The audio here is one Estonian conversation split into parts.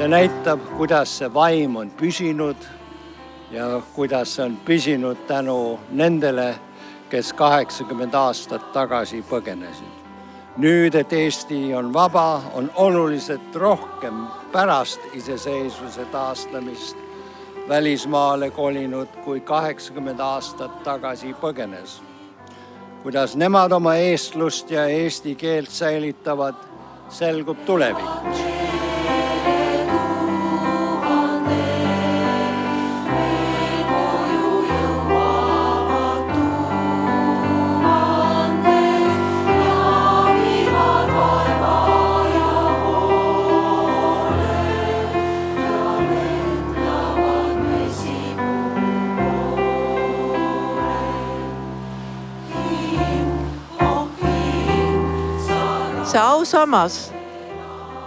See näitab, kuidas see vaim on püsinud ja kuidas see on püsinud tänu nendele, kes 80 aastat tagasi põgenesid. Nüüd, et Eesti on vaba, on oluliselt rohkem pärast iseseisvuse taastamist välismaale kolinud, kui 80 aastat tagasi põgenes. Kuidas nemad oma eestlust ja eesti keelt säilitavad, selgub tulevikus. See ausammas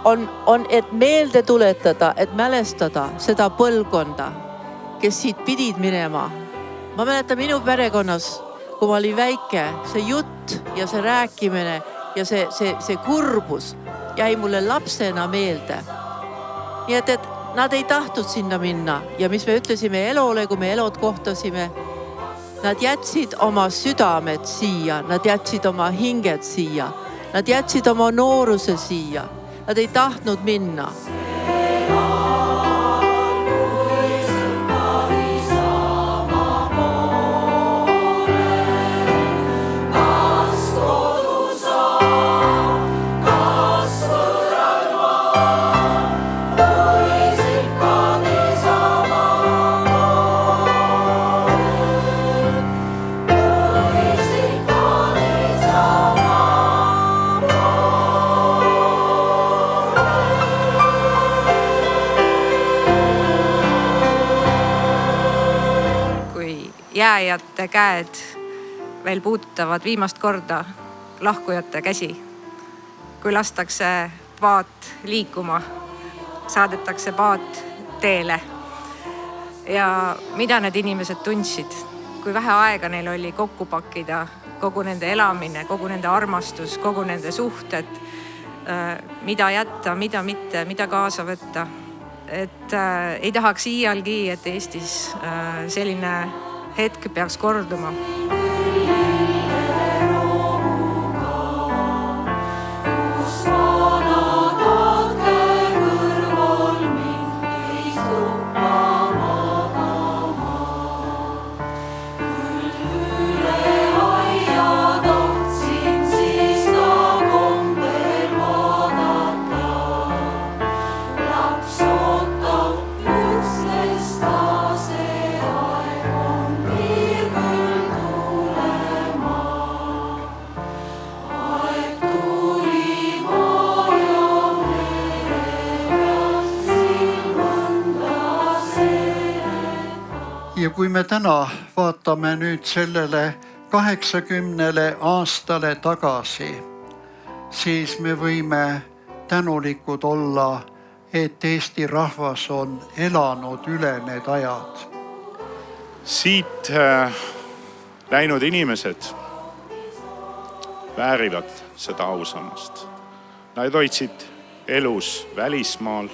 on, et meelde tuletada, et mälestada seda põlvkonda, kes siit pidid minema. Ma mäletan minu perekonnas, kui ma olin väike, see jutt ja see rääkimine ja see kurbus jäi mulle lapsena meelde. Nii et nad ei tahtnud sinna minna ja mis me ütlesime Elole, kui me Elot kohtasime, nad jätsid oma südamed siia, nad jätsid oma hinged siia. Nad jätsid oma nooruse siia. Nad ei tahtnud minna. Jääjate käed veel puudutavad viimast korda lahkujate käsi. Kui lastakse paat liikuma, saadetakse paat teele. Ja mida need inimesed tundsid? Kui vähe aega neil oli kokku pakkida kogu nende elamine, kogu nende armastus, kogu nende suhted, mida jätta, mida mitte, mida kaasa võtta. Et ei tahaks iialgi, et Eestis selline hetk peaks korduma. Ja kui me täna vaatame nüüd sellele 80 aastale tagasi, siis me võime tänulikud olla, et Eesti rahvas on elanud üle need ajad. Siit läinud inimesed väärivad seda ausammast. Nad hoidsid elus välismaal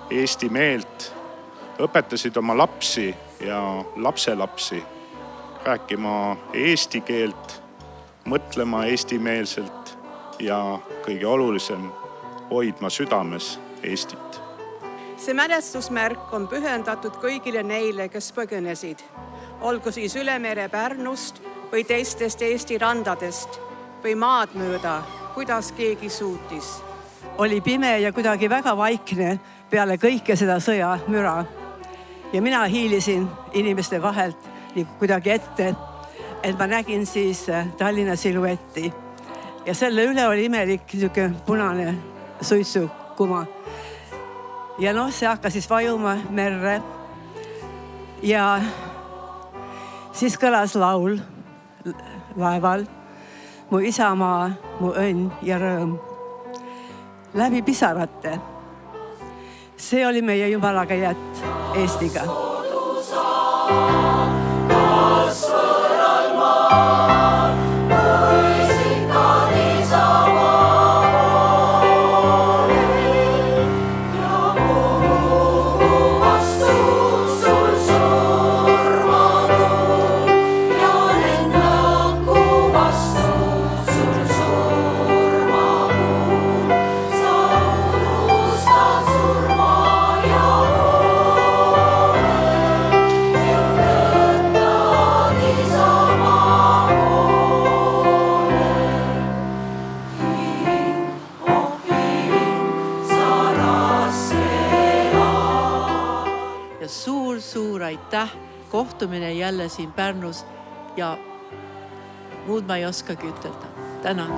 Eesti meelt, õpetasid oma lapsi ja lapselapsi rääkima eesti keelt, mõtlema eestimeelselt ja kõige olulisem hoidma südames Eestit. See mälestusmärk on pühendatud kõigile neile, kes põgenesid, olgu siis üle mere Pärnust või teistest Eesti randadest või maad mööda, kuidas keegi suutis. Oli pime ja kuidagi väga vaikne peale kõike seda sõjamüra. Ja mina hiilisin inimeste vahelt nii kuidagi ette, et ma nägin siis Tallinna siluetti. Ja selle üle oli imelik punane suitsukuma. Ja see hakkas siis vajuma merre. Ja siis kõlas laul laeval. Mu isamaa, mu õnn ja rõõm. Läbi pisarate. See oli meie Jumalaga jätt Eestiga. aitäh, kohtumine jälle siin Pärnus ja muud ma ei oskagi ütelda. Tänan.